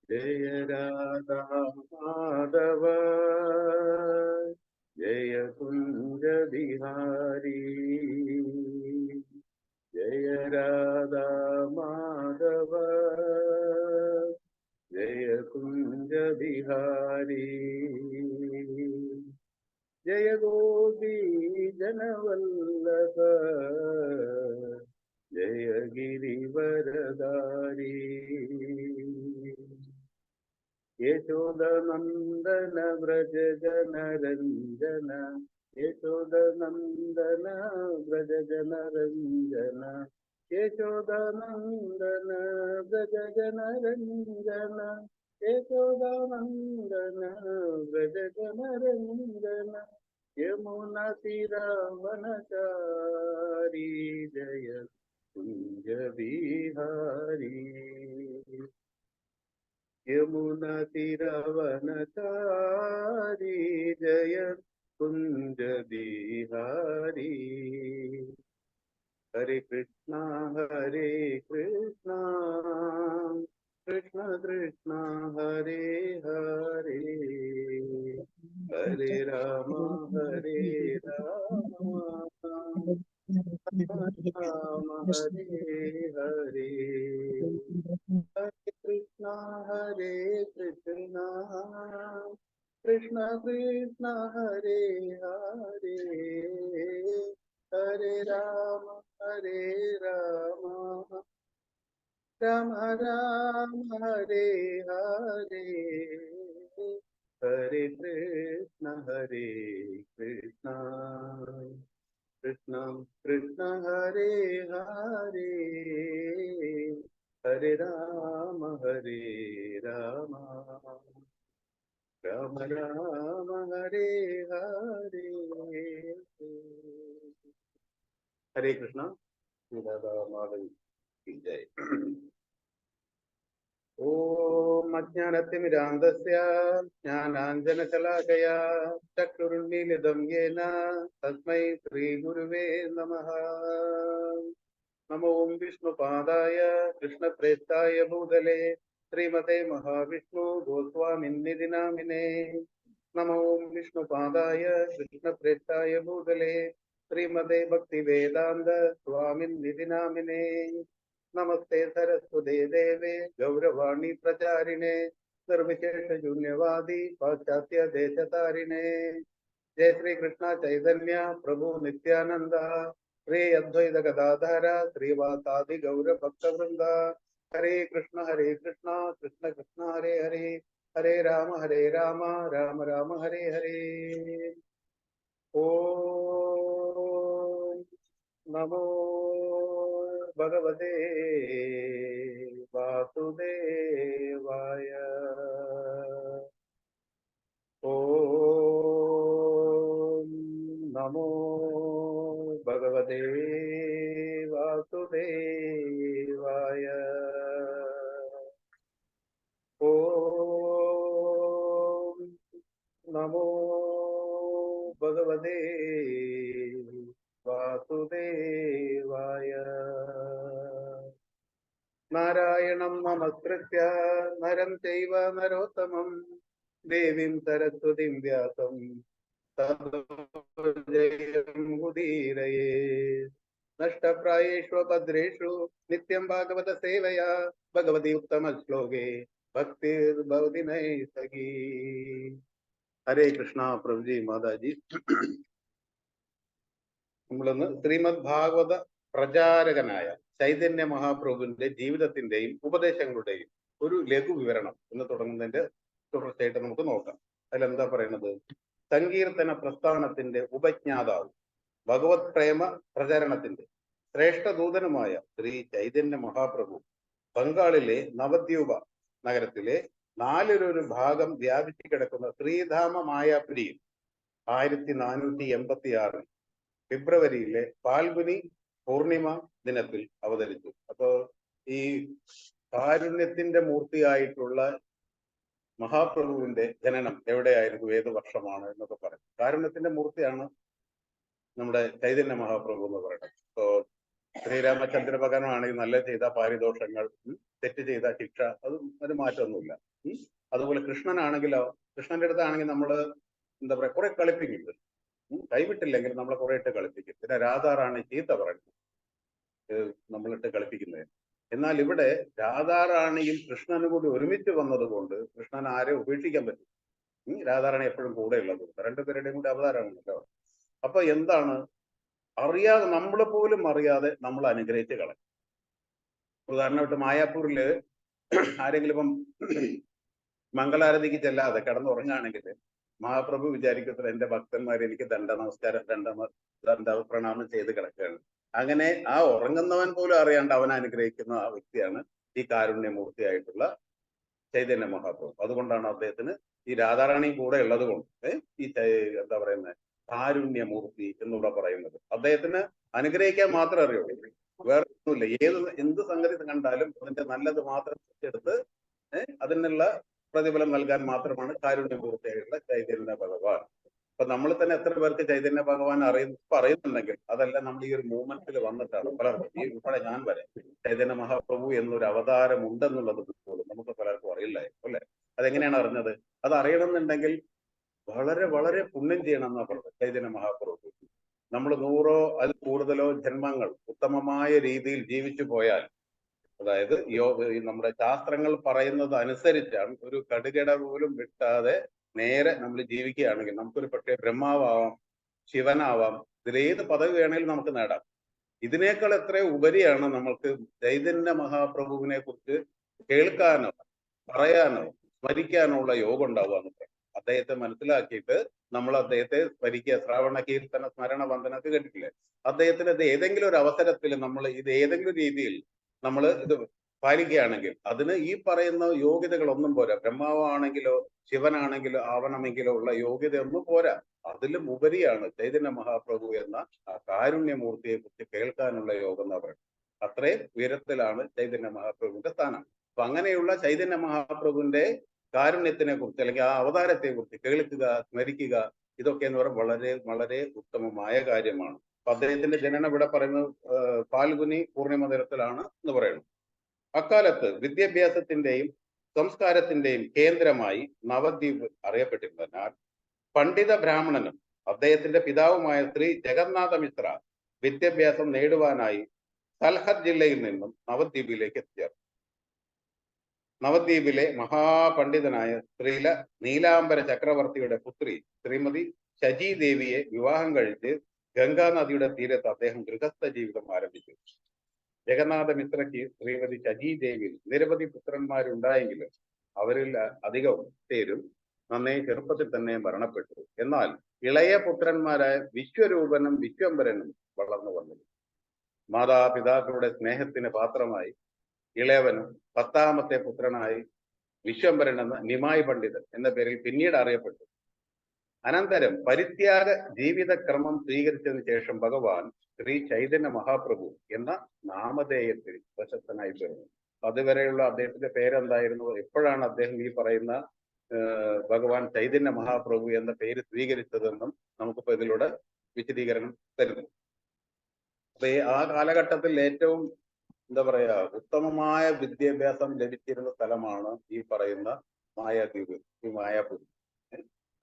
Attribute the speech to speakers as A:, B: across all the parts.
A: जय राधा माधव जय कुंज बिहारी। जय राधा माधव जय कुंज बिहारी। जय गोपी जनवल्लभ जय गिरिवरधारी। यशोदनंदन व्रज जनरंजन यशोदनंदन व्रज जनरंजन यशोदनंदन व्रज जनरंजन यशोदनंदन व्रज जनरंजन यमुना तीरावनचारी जय कुंज बिहारी। यमुना तीरावनचारी जय कुंज बिहारी। हरे कृष्णा कृष्ण कृष्ण हरे हरे हरे राम राम हरे हरे। हरे कृष्णा कृष्ण कृष्ण हरे हरे हरे राम राम राम हरे हरे। हरे कृष्ण कृष्ण कृष्ण हरे हरे हरे राम राम राम हरे हरे। हरे कृष्ण। राधा माधवी की जय। ओम अज्ञानतिमिरान्धस्य ज्ञानाञ्जनशलाकया चक्षुरुन्मीलितं येन तस्मै श्रीगुरुवे नमः। नमो विष्णुपादाय कृष्णप्रेष्ठाय भूतले श्रीमते महाविष्णु गोस्वामिन्निधि नामिने। नमो विष्णुपादाय कृष्णप्रेष्ठाय भूतले श्रीमते भक्तिवेदान्त स्वामिन्निधि नामिने। नमस्ते सरस्वते देवे गौरवाणी प्रचारिणे सर्वशेष शून्यवादी पाश्चात्य देशतारिणे। जय श्री कृष्ण चैतन्य प्रभु नित्यानंद श्री अद्वैत गदाधर श्रीवासादि गौर भक्त वृंद। हरे कृष्ण कृष्ण कृष्ण हरे हरे हरे राम राम राम हरे हरे। ओम नमो भगवते वासुदेवाय। ओम नमो भगवते वासुदेवाय। ओम नमो भगवते वासुदेवाय। नारायणं नमस्कृत्य नरं चैव नरोत्तमं देवीं सरस्वतीं व्यासं ततो जयमुदीरये। नष्टप्रायेषु भद्रेषु नित्यं भागवत सेवया भगवती उत्तम श्लोके भक्तिर्भवति नैसगी। हरे कृष्ण प्रभुजी माताजी। നമ്മളിന്ന് ശ്രീമദ് ഭാഗവത പ്രചാരകനായ ചൈതന്യ മഹാപ്രഭുവിന്റെ ജീവിതത്തിന്റെയും ഉപദേശങ്ങളുടെയും ഒരു ലഘു വിവരണം എന്ന് തുടങ്ങുന്നതിന്റെ തുടർച്ചയായിട്ട് നമുക്ക് നോക്കാം. അതിലെന്താ പറയുന്നത്? സങ്കീർത്തന പ്രസ്ഥാനത്തിന്റെ ഉപജ്ഞാതാവ്, ഭഗവത് പ്രേമ പ്രചാരണത്തിന്റെ ശ്രേഷ്ഠദൂതനുമായ ശ്രീ ചൈതന്യ മഹാപ്രഭു ബംഗാളിലെ നവദ്വീപ നഗരത്തിലെ നാലിലൊരു ഭാഗം വ്യാപിച്ചു കിടക്കുന്ന ശ്രീധാമ മായാപുരിയിൽ 1486 ഫെബ്രുവരിയിലെ ഫാൽഗുനി പൂർണിമ ദിനത്തിൽ അവതരിച്ചു. അപ്പോ ഈ കാരുണ്യത്തിന്റെ മൂർത്തിയായിട്ടുള്ള മഹാപ്രഭുവിന്റെ ജനനം എവിടെയായിരുന്നു, ഏത് വർഷമാണ് എന്നൊക്കെ പറയും. കാരുണ്യത്തിന്റെ മൂർത്തിയാണ് നമ്മുടെ ചൈതന്യ മഹാപ്രഭു എന്ന് പറയുന്നത്. ഇപ്പോ ശ്രീരാമചന്ദ്ര ഭഗവാനാണെങ്കിൽ നല്ല ചെയ്ത പാരിതോഷങ്ങൾ തെറ്റ് ചെയ്ത ശിക്ഷ ഒരു മാറ്റമൊന്നുമില്ല. അതുപോലെ കൃഷ്ണനാണെങ്കിലോ, കൃഷ്ണന്റെ അടുത്താണെങ്കിൽ നമ്മള് എന്താ പറയാ കുറെ കളിപ്പിക്കുന്നുണ്ട്. കൈവിട്ടില്ലെങ്കിൽ നമ്മളെ കുറെ ഇട്ട് കളിപ്പിക്കും. പിന്നെ രാധാറാണി ചീത്ത പറയുന്നത് നമ്മളിട്ട് കളിപ്പിക്കുന്നത്. എന്നാൽ ഇവിടെ രാധാറാണിയും കൃഷ്ണനും കൂടി ഒരുമിച്ച് വന്നതുകൊണ്ട് കൃഷ്ണൻ ആരെ ഉപേക്ഷിക്കാൻ പറ്റും. രാധാറാണി എപ്പോഴും കൂടെ ഉള്ളത് രണ്ടുപേരുടെയും കൂടി അവതാരമാണല്ലോ. അപ്പൊ എന്താണ് അറിയാതെ, നമ്മളെ പോലും അറിയാതെ നമ്മൾ അനുഗ്രഹിച്ച് കളയും. ഉദാഹരണമായിട്ട് മായാപ്പൂരില് ആരെങ്കിലും ഇപ്പം മംഗളാരതിക്ക് ചെല്ലാതെ കിടന്നുറങ്ങുകയാണെങ്കിൽ മഹാപ്രഭു വിചാരിക്കത്തില്ല എന്റെ ഭക്തന്മാർ എനിക്ക് ദണ്ഡ പ്രണാമം ചെയ്ത് കിടക്കുകയാണ്. അങ്ങനെ ആ ഉറങ്ങുന്നവൻ പോലും അറിയാണ്ട് അവനെ അനുഗ്രഹിക്കുന്ന ആ വ്യക്തിയാണ് ഈ കാരുണ്യമൂർത്തിയായിട്ടുള്ള ചൈതന്യ മഹാപ്രഭു. അതുകൊണ്ടാണ് അദ്ദേഹത്തിന് ഈ രാധാറാണിയും കൂടെ ഉള്ളത് കൊണ്ട് ഈ എന്താ പറയുന്നത് കാരുണ്യമൂർത്തി എന്നിവിടെ പറയുന്നത്. അദ്ദേഹത്തിന് അനുഗ്രഹിക്കാൻ മാത്രമേ അറിയുള്ളൂ, വേറെ ഒന്നുമില്ല. എന്ത് സംഗതി കണ്ടാലും അതിന്റെ നല്ലത് മാത്രം എടുത്ത് അതിനുള്ള പ്രതിഫലം നൽകാൻ മാത്രമാണ് കാരുണ്യമൂർത്തിയായിട്ടുള്ള ചൈതന്യ ഭഗവാൻ. അപ്പൊ നമ്മൾ തന്നെ എത്ര പേർക്ക് ചൈതന്യ ഭഗവാൻ പറയുന്നുണ്ടെങ്കിൽ അതല്ല നമ്മൾ ഈ ഒരു മൂവ്മെന്റിൽ വന്നിട്ടാണ് പലർക്കും ഈ ഉൾപ്പെടെ ഞാൻ വരെ ചൈതന്യ മഹാപ്രഭു എന്നൊരു അവതാരം ഉണ്ടെന്നുള്ളത് പോലും നമുക്ക് പലർക്കും അറിയില്ലായിരുന്നു അല്ലെ. അതെങ്ങനെയാണ് അറിഞ്ഞത്? അത് അറിയണമെന്നുണ്ടെങ്കിൽ വളരെ വളരെ പുണ്യം ചെയ്യണം എന്നാ പറഞ്ഞത് ചൈതന്യ മഹാപ്രഭു. നമ്മൾ 100ഓ അതിൽ കൂടുതലോ ജന്മങ്ങൾ ഉത്തമമായ രീതിയിൽ ജീവിച്ചു പോയാൽ, അതായത് നമ്മുടെ ശാസ്ത്രങ്ങൾ പറയുന്നത് അനുസരിച്ചാണ് ഒരു കടുകട പോലും വിട്ടാതെ നേരെ നമ്മൾ ജീവിക്കുകയാണെങ്കിൽ നമുക്കൊരു പക്ഷേ ബ്രഹ്മാവാം, ശിവനാവാം, ഇതിലേത് പദവി വേണേലും നമുക്ക് നേടാം. ഇതിനേക്കാൾ എത്രയോ ഉപരിയാണ് നമ്മൾക്ക് ചൈതന്യ മഹാപ്രഭുവിനെ കുറിച്ച് കേൾക്കാനോ പറയാനോ സ്മരിക്കാനോ ഉള്ള യോഗം ഉണ്ടാവുക എന്നൊക്കെ. അദ്ദേഹത്തെ മനസ്സിലാക്കിയിട്ട് നമ്മൾ അദ്ദേഹത്തെ സ്മരിക്കുക. ശ്രാവണ കീർത്തന സ്മരണ വന്ദനമൊക്കെ കേട്ടിട്ടില്ലേ? അദ്ദേഹത്തിന് ഇത് ഏതെങ്കിലും ഒരു അവസരത്തിൽ നമ്മൾ ഇത് ഏതെങ്കിലും രീതിയിൽ നമ്മൾ ഇത് പാലിക്കുകയാണെങ്കിൽ അതിന് ഈ പറയുന്ന യോഗ്യതകളൊന്നും പോരാ. ബ്രഹ്മാവാണെങ്കിലോ ശിവനാണെങ്കിലോ ആവണമെങ്കിലോ ഉള്ള യോഗ്യതയൊന്നും പോരാ. അതിലും ഉപരിയാണ് ചൈതന്യ മഹാപ്രഭു എന്ന ആ കാരുണ്യമൂർത്തിയെ കുറിച്ച് കേൾക്കാനുള്ള യോഗം എന്ന് പറയുന്നത്. അത്രയും ഉയരത്തിലാണ് ചൈതന്യ മഹാപ്രഭുവിന്റെ സ്ഥാനം. അപ്പൊ അങ്ങനെയുള്ള ചൈതന്യ മഹാപ്രഭുവിന്റെ കാരുണ്യത്തിനെ കുറിച്ച് അല്ലെങ്കിൽ ആ അവതാരത്തെ കുറിച്ച് കേൾക്കുക, സ്മരിക്കുക, ഇതൊക്കെ എന്ന് പറയുന്നത് വളരെ വളരെ ഉത്തമമായ കാര്യമാണ്. അപ്പൊ അദ്ദേഹത്തിന്റെ ജനനം ഇവിടെ പറയുന്നത് ഫാൽഗുനി പൂർണിമ ദിനത്തിലാണ് എന്ന് പറയുന്നു. അക്കാലത്ത് വിദ്യാഭ്യാസത്തിന്റെയും സംസ്കാരത്തിന്റെയും കേന്ദ്രമായി നവദ്വീപ് അറിയപ്പെട്ടിരുന്നതിനാൽ പണ്ഡിത ബ്രാഹ്മണനും അദ്ദേഹത്തിന്റെ പിതാവുമായ ശ്രീ ജഗന്നാഥ മിശ്ര വിദ്യാഭ്യാസം നേടുവാനായി സൽഹർ ജില്ലയിൽ നിന്നും നവദ്വീപിലേക്ക് എത്തിച്ചേർന്നു. നവദ്വീപിലെ മഹാപണ്ഡിതനായ നീലാംബര ചക്രവർത്തിയുടെ പുത്രി ശ്രീമതി ശജി ദേവിയെ വിവാഹം കഴിച്ച് ഗംഗാ നദിയുടെ തീരത്ത് അദ്ദേഹം ഗൃഹസ്ഥ ജീവിതം ആരംഭിച്ചു. ജഗന്നാഥ മിശ്രയ്ക്ക് ശ്രീമതി ശജി ദേവിയിൽ നിരവധി പുത്രന്മാരുണ്ടായെങ്കിലും അവരിൽ അധികവും പേരും നന്നേ ചെറുപ്പത്തിൽ തന്നെ മരണപ്പെട്ടു. എന്നാൽ ഇളയ പുത്രന്മാരായ വിശ്വരൂപനും വിശ്വംഭരനും വളർന്നു വന്നിരുന്നു. മാതാപിതാക്കളുടെ സ്നേഹത്തിന് പാത്രമായി ഇളയവനും 10ാമത്തെ പുത്രനായി വിശ്വംഭരൻ എന്ന നിമായി പണ്ഡിതൻ എന്ന പേരിൽ പിന്നീട് അറിയപ്പെട്ടു. അനന്തരം പരിത്യാഗ ജീവിതക്രമം സ്വീകരിച്ചതിന് ശേഷം ഭഗവാൻ ശ്രീ ചൈതന്യ മഹാപ്രഭു എന്ന നാമധേയത്തിൽ പ്രശസ്തനായി തീർന്നു. അതുവരെയുള്ള അദ്ദേഹത്തിന്റെ പേരെന്തായിരുന്നു? എപ്പോഴാണ് അദ്ദേഹം ഈ പറയുന്ന ഭഗവാൻ ചൈതന്യ മഹാപ്രഭു എന്ന പേര് സ്വീകരിച്ചതെന്നും നമുക്കിപ്പോ ഇതിലൂടെ വിശദീകരണം തരുന്നു. അപ്പൊ ആ കാലഘട്ടത്തിൽ ഏറ്റവും എന്താ പറയാ ഉത്തമമായ വിദ്യാഭ്യാസം ലഭിച്ചിരുന്ന സ്ഥലമാണ് ഈ പറയുന്ന മായാദ്വീപ്, ഈ മായാപൂർ.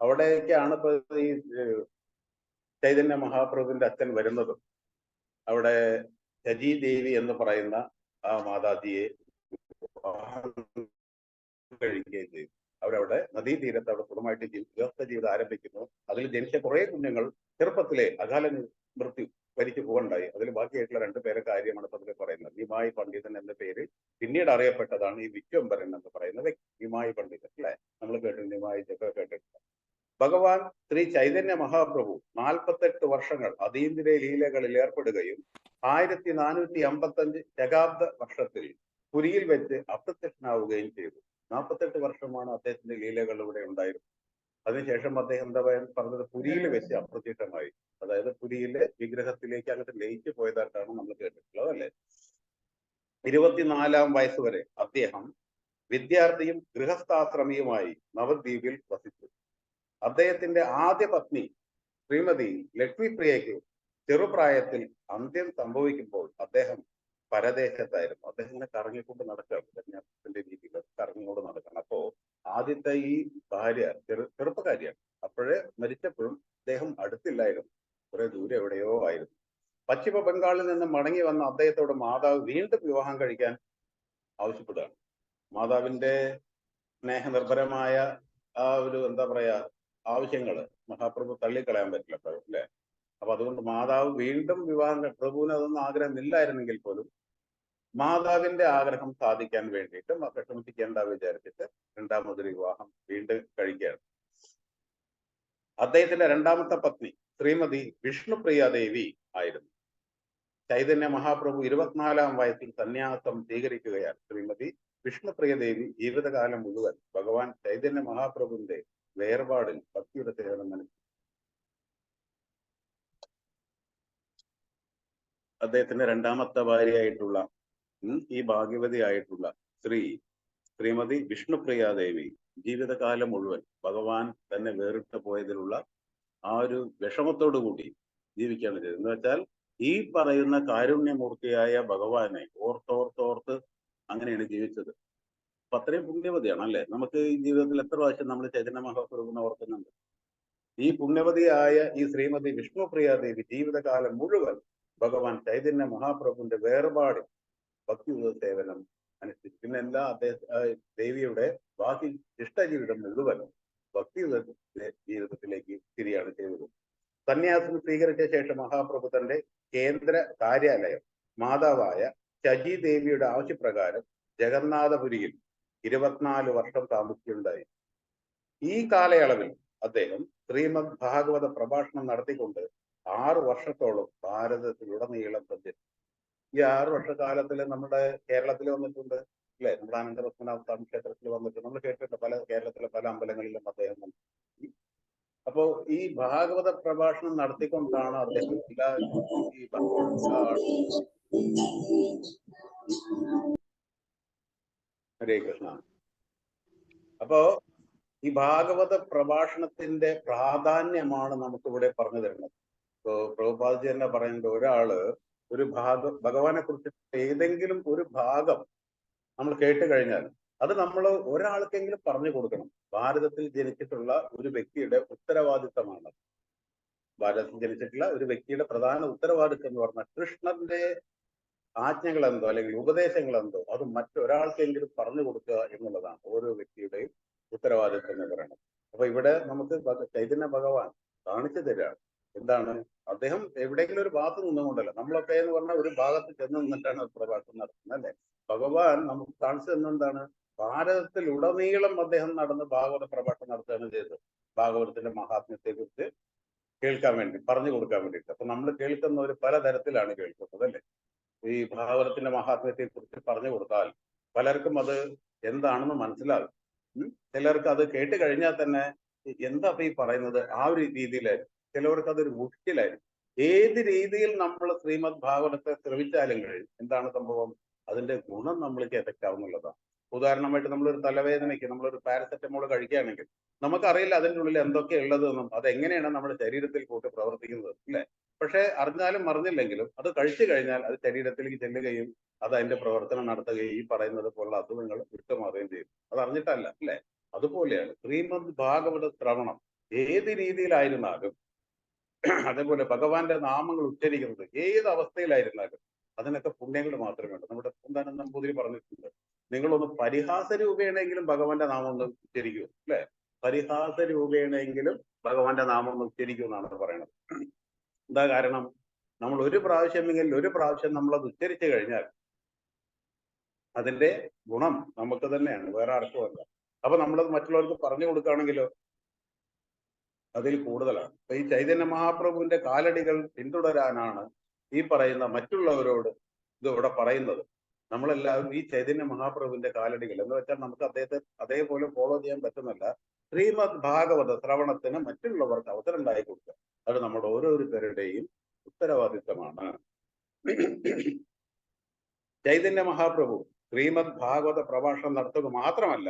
A: അവിടേക്കാണ് ഇപ്പൊ ഈ ചൈതന്യ മഹാപ്രഭുവിന്റെ അച്ഛൻ വരുന്നതും അവിടെ ശജി ദേവി എന്ന് പറയുന്ന ആ മാതാജിയെ കഴിക്കുകയും ചെയ്തു. അവരവിടെ നദീതീരത്ത് അവിടെ സുഖമായിട്ട് ഗൃഹസ്ഥ ജീവിതം ആരംഭിക്കുന്നു. അതിൽ ജനിച്ച കുറെ കുഞ്ഞുങ്ങൾ ചെറുപ്പത്തിലെ അകാല മൃത്യു മരിച്ചു പോകണ്ടായി. അതിൽ ബാക്കിയായിട്ടുള്ള 2 പേരെ കാര്യമാണ് ഇപ്പൊ അതിൽ പറയുന്നത്. നിമായി പണ്ഡിതൻ എന്ന പേര് പിന്നീട് അറിയപ്പെട്ടതാണ് ഈ വിശ്വംഭരൻ എന്ന് പറയുന്ന വ്യക്തി. നിമായി പണ്ഡിതൻ അല്ലെ, നമ്മൾ കേട്ടിട്ടുണ്ട്, നിമായി ഒക്കെ കേട്ടിട്ടുണ്ട്. ഭഗവാൻ ശ്രീ ചൈതന്യ മഹാപ്രഭു 48 വർഷങ്ങൾ അതീന്ദ്രിയ ലീലകളിൽ ഏർപ്പെടുകയും 1455 ശകാബ്ദ വർഷത്തിൽ പുരിയിൽ വെച്ച് അപ്രത്യക്ഷനാവുകയും ചെയ്തു. 48 വർഷമാണ് അദ്ദേഹത്തിന്റെ ലീലകൾ ഇവിടെ ഉണ്ടായിരുന്നത്. അതിനുശേഷം അദ്ദേഹം എന്താ പറഞ്ഞത്? പുരിയിൽ വെച്ച് അപ്രത്യക്ഷമായി. അതായത് പുരിയിലെ വിഗ്രഹത്തിലേക്ക് അങ്ങോട്ട് ലയിച്ചു പോയതായിട്ടാണ് നമ്മൾ കേട്ടിട്ടുള്ളത് അല്ലെ. 24ാം വയസ്സ് വരെ അദ്ദേഹം വിദ്യാർത്ഥിയും ഗൃഹസ്ഥാശ്രമിയുമായി നവദ്വീപിൽ വസിച്ചു. അദ്ദേഹത്തിന്റെ ആദ്യ പത്നി ശ്രീമതി ലക്ഷ്മിപ്രിയയ്ക്ക് ചെറുപ്രായത്തിൽ അന്ത്യം സംഭവിക്കുമ്പോൾ അദ്ദേഹം പരദേശത്തായിരുന്നു. അദ്ദേഹം ഇങ്ങനെ കറങ്ങിക്കൊണ്ട് നടക്കുകയാണ്, കന്യാസ്ത്രീന്റെ രീതിയിൽ കറങ്ങിക്കൊണ്ട് നടക്കണം. അപ്പോ ആദ്യത്തെ ഈ ഭാര്യ ചെറുപ്പക്കാരിയാണ്. അപ്പോഴേ മരിച്ചപ്പോഴും അദ്ദേഹം അടുത്തില്ലായിരുന്നു, കുറെ ദൂരെ എവിടെയോ ആയിരുന്നു. പശ്ചിമ ബംഗാളിൽ നിന്ന് മടങ്ങി വന്ന അദ്ദേഹത്തോട് മാതാവ് വീണ്ടും വിവാഹം കഴിക്കാൻ ആവശ്യപ്പെടുകയാണ്. മാതാവിന്റെ സ്നേഹനിർഭരമായ ആ ഒരു എന്താ പറയാ ആവശ്യങ്ങള് മഹാപ്രഭു തള്ളിക്കളയാൻ പറ്റില്ല അല്ലേ? അപ്പൊ അതുകൊണ്ട് മാതാവ് വീണ്ടും വിവാഹം, പ്രഭുവിന് അതൊന്നും ആഗ്രഹമില്ലായിരുന്നെങ്കിൽ പോലും മാതാവിന്റെ ആഗ്രഹം സാധിക്കാൻ വേണ്ടിയിട്ട് വിഷമിപ്പിക്കേണ്ട വിചാരിച്ചിട്ട് രണ്ടാമതൊരു വിവാഹം വീണ്ടും കഴിക്കുകയാണ്. അദ്ദേഹത്തിന്റെ രണ്ടാമത്തെ പത്നി ശ്രീമതി വിഷ്ണുപ്രിയ ദേവി ആയിരുന്നു. ചൈതന്യ മഹാപ്രഭു 24-ാം വയസ്സിൽ സന്യാസം സ്വീകരിക്കുകയാണ്. ശ്രീമതി വിഷ്ണുപ്രിയ ദേവി ജീവിതകാലം മുഴുവൻ ഭഗവാൻ ചൈതന്യ മഹാപ്രഭുവിന്റെ വേർപാടിൽ ഭക്തിയുടെ സേവനം നൽകി. അദ്ദേഹത്തിന്റെ രണ്ടാമത്തെ ഭാര്യയായിട്ടുള്ള ഈ ഭാഗ്യവതിയായിട്ടുള്ള ശ്രീമതി വിഷ്ണുപ്രിയ ദേവി ജീവിതകാലം മുഴുവൻ ഭഗവാൻ തന്നെ വേറിട്ട് പോയതിലുള്ള ആ ഒരു വിഷമത്തോടു കൂടി ജീവിക്കുകയാണ് ചെയ്തത്. എന്ന് വെച്ചാൽ ഈ പറയുന്ന കാരുണ്യമൂർത്തിയായ ഭഗവാനെ ഓർത്തോർത്തോർത്ത് അങ്ങനെയാണ് ജീവിച്ചത്. അപ്പൊ അത്രയും പുണ്യവതിയാണ് അല്ലെ? നമുക്ക് ഈ ജീവിതത്തിൽ എത്ര പ്രാവശ്യം നമ്മൾ ചൈതന്യ മഹാപ്രഭുവിനെ ഓർക്കുന്നുണ്ട്. ഈ പുണ്യവതിയായ ഈ ശ്രീമതി വിഷ്ണുപ്രിയ ദേവി ജീവിതകാലം മുഴുവൻ ഭഗവാൻ ചൈതന്യ മഹാപ്രഭുവിന്റെ വേർപാടിൽ ഭക്തിയുത സേവനം അനുഷ്ഠിച്ചു. പിന്നെ എല്ലാ ദേവിയുടെ ബാക്കി ഇഷ്ടജീവിതം മുഴുവൻ ഭക്തിയുത ജീവിതത്തിലേക്ക് തിരിയാണ് ചെയ്തത്. സന്യാസം സ്വീകരിച്ച ശേഷം മഹാപ്രഭു തന്റെ കേന്ദ്ര കാര്യാലയം മാതാവായ ശചി ദേവിയുടെ ആവശ്യപ്രകാരം ജഗന്നാഥപുരിയിൽ 24 വർഷം താമസിക്കുകയുണ്ടായി. ഈ കാലയളവിൽ അദ്ദേഹം ശ്രീമദ് ഭാഗവത പ്രഭാഷണം നടത്തിക്കൊണ്ട് 6 വർഷത്തോളം ഭാരതത്തിലുടനീളം സഞ്ചരിച്ചു. ഈ 6 വർഷക്കാലത്തിൽ നമ്മുടെ കേരളത്തിൽ വന്നിട്ടുണ്ട് അല്ലെ? നമ്മുടെ അനന്തപത്മനാഭസ്വാമി ക്ഷേത്രത്തിൽ വന്നിട്ടുണ്ട്, നമ്മൾ കേട്ടിട്ടുണ്ട്. കേരളത്തിലെ പല അമ്പലങ്ങളിലും അദ്ദേഹം വന്നു. അപ്പോ ഈ ഭാഗവത പ്രഭാഷണം നടത്തിക്കൊണ്ടാണ് അദ്ദേഹം ഹരേ കൃഷ്ണ. അപ്പോ ഈ ഭാഗവത പ്രഭാഷണത്തിന്റെ പ്രാധാന്യമാണ് നമുക്കിവിടെ പറഞ്ഞു തരുന്നത്. ഇപ്പോ പ്രഭുപാദജി തന്നെ പറയുന്നത്, ഒരാള് ഒരു ഭഗവാനെ കുറിച്ച് ഏതെങ്കിലും ഒരു ഭാഗം നമ്മൾ കേട്ട് കഴിഞ്ഞാൽ അത് നമ്മൾ ഒരാൾക്കെങ്കിലും പറഞ്ഞു കൊടുക്കണം. ഭാരതത്തിൽ ജനിച്ചിട്ടുള്ള ഒരു വ്യക്തിയുടെ ഉത്തരവാദിത്തമാണ്. ഭാരതത്തിൽ ജനിച്ചിട്ടുള്ള ഒരു വ്യക്തിയുടെ പ്രധാന ഉത്തരവാദിത്തം എന്ന് പറഞ്ഞാൽ കൃഷ്ണന്റെ ആജ്ഞകൾ എന്തോ അല്ലെങ്കിൽ ഉപദേശങ്ങൾ എന്തോ അത് മറ്റൊരാൾക്കെങ്കിലും പറഞ്ഞു കൊടുക്കുക എന്നുള്ളതാണ് ഓരോ വ്യക്തിയുടെയും ഉത്തരവാദിത്തം എന്ന് പറയുന്നത്. അപ്പൊ ഇവിടെ നമുക്ക് ചൈതന്യ ഭഗവാൻ കാണിച്ചു തരാണ് എന്താണ്. അദ്ദേഹം എവിടെയെങ്കിലും ഒരു ഭാഗത്ത് നിന്നുകൊണ്ടല്ല, നമ്മളൊക്കെ എന്ന് പറഞ്ഞാൽ ഒരു ഭാഗത്ത് ചെന്ന് നിന്നിട്ടാണ് പ്രഭാഷണം നടത്തുന്നത് അല്ലെ? ഭഗവാൻ നമുക്ക് കാണിച്ചു തന്നെന്താണ്, ഭാരതത്തിൽ ഉടനീളം അദ്ദേഹം നടന്ന് ഭാഗവത പ്രഭാഷണം നടത്തുകയാണ് ചെയ്തത്. ഭാഗവതത്തിന്റെ മഹാത്മ്യത്തെ കുറിച്ച് കേൾക്കാൻ വേണ്ടി, പറഞ്ഞു കൊടുക്കാൻ വേണ്ടിയിട്ട്. അപ്പൊ നമ്മൾ കേൾക്കുന്നവർ പലതരത്തിലാണ് കേൾക്കുന്നത് അല്ലെ? ഈ ഭാഗവതത്തിന്റെ മഹാത്മ്യത്തെ കുറിച്ച് പറഞ്ഞു കൊടുത്താൽ പലർക്കും അത് എന്താണെന്ന് മനസ്സിലാകും. ചിലർക്ക് അത് കേട്ട് കഴിഞ്ഞാൽ തന്നെ എന്താ ഈ പറയുന്നത് ആ ഒരു രീതിയിലായിരിക്കും. ചിലവർക്ക് അതൊരു മുഷ്കിലായിരിക്കും. ഏത് രീതിയിൽ നമ്മൾ ശ്രീമദ് ഭാഗവതത്തെ ശ്രവിച്ചാലും കഴിയും എന്താണ് സംഭവം, അതിന്റെ ഗുണം നമ്മൾക്ക് എഫക്റ്റ് ആവുന്നുള്ളതാണ്. ഉദാഹരണമായിട്ട് നമ്മളൊരു തലവേദനയ്ക്ക് നമ്മളൊരു പാരസെറ്റമോൾ കഴിക്കുകയാണെങ്കിൽ നമുക്കറിയില്ല അതിൻ്റെ ഉള്ളിൽ എന്തൊക്കെ ഉള്ളതെന്നും അതെങ്ങനെയാണ് നമ്മുടെ ശരീരത്തിൽ കൂട്ടി പ്രവർത്തിക്കുന്നത് അല്ലെ? പക്ഷെ അറിഞ്ഞാലും മറിഞ്ഞില്ലെങ്കിലും അത് കഴിച്ചു കഴിഞ്ഞാൽ അത് ശരീരത്തിലേക്ക് ചെല്ലുകയും അത് അതിന്റെ പ്രവർത്തനം നടത്തുകയും ഈ പറയുന്നത് പോലുള്ള അസുഖങ്ങൾ വിട്ടുമാറുകയും ചെയ്യും. അത് അറിഞ്ഞിട്ടല്ല അല്ലെ? അതുപോലെയാണ് ശ്രീമദ് ഭാഗവത ശ്രവണം ഏത് രീതിയിലായിരുന്നാലും, അതേപോലെ ഭഗവാന്റെ നാമങ്ങൾ ഉച്ചരിക്കുന്നത് ഏത് അവസ്ഥയിലായിരുന്നാലും അതിനൊക്കെ പുണ്യങ്ങൾ മാത്രമേ ഉള്ളൂ. നമ്മുടെ എന്താണ് നമ്പൂതിരി പറഞ്ഞിട്ടുണ്ട്, നിങ്ങളൊന്ന് പരിഹാസ രൂപേണെങ്കിലും ഭഗവാന്റെ നാമം ഒന്ന് ഉച്ചരിക്കൂ അല്ലെ? പരിഹാസ രൂപേണെങ്കിലും ഭഗവാന്റെ നാമം ഒന്ന് ഉച്ചരിക്കൂ എന്നാണ് പറയുന്നത്. എന്താ കാരണം? നമ്മൾ ഒരു പ്രാവശ്യം നമ്മളത് ഉച്ചരിച്ചു കഴിഞ്ഞാൽ അതിന്റെ ഗുണം നമുക്ക് തന്നെയാണ്, വേറെ ആർക്കും അല്ല. അപ്പൊ നമ്മളത് മറ്റുള്ളവർക്ക് പറഞ്ഞു കൊടുക്കുകയാണെങ്കിലോ അതിൽ കൂടുതലാണ്. അപ്പൊ ഈ ചൈതന്യ മഹാപ്രഭുവിന്റെ കാലടികൾ പിന്തുടരാനാണ് ഈ പറയുന്ന മറ്റുള്ളവരോട് ഇത് ഇവിടെ പറയുന്നത്. നമ്മളെല്ലാവരും ഈ ചൈതന്യ മഹാപ്രഭുവിന്റെ കാലടികൾ എന്ന് വെച്ചാൽ നമുക്ക് അദ്ദേഹത്തെ അതേപോലെ ഫോളോ ചെയ്യാൻ പറ്റുന്നില്ല. ശ്രീമദ് ഭാഗവത ശ്രവണത്തിന് മറ്റുള്ളവർക്ക് അവസരം ഉണ്ടായി കൊടുക്കുക, അത് നമ്മുടെ ഓരോരുത്തരുടെയും ഉത്തരവാദിത്തമാണ്. ചൈതന്യ മഹാപ്രഭു ശ്രീമദ് ഭാഗവത പ്രഭാഷണം നടത്തുക മാത്രമല്ല,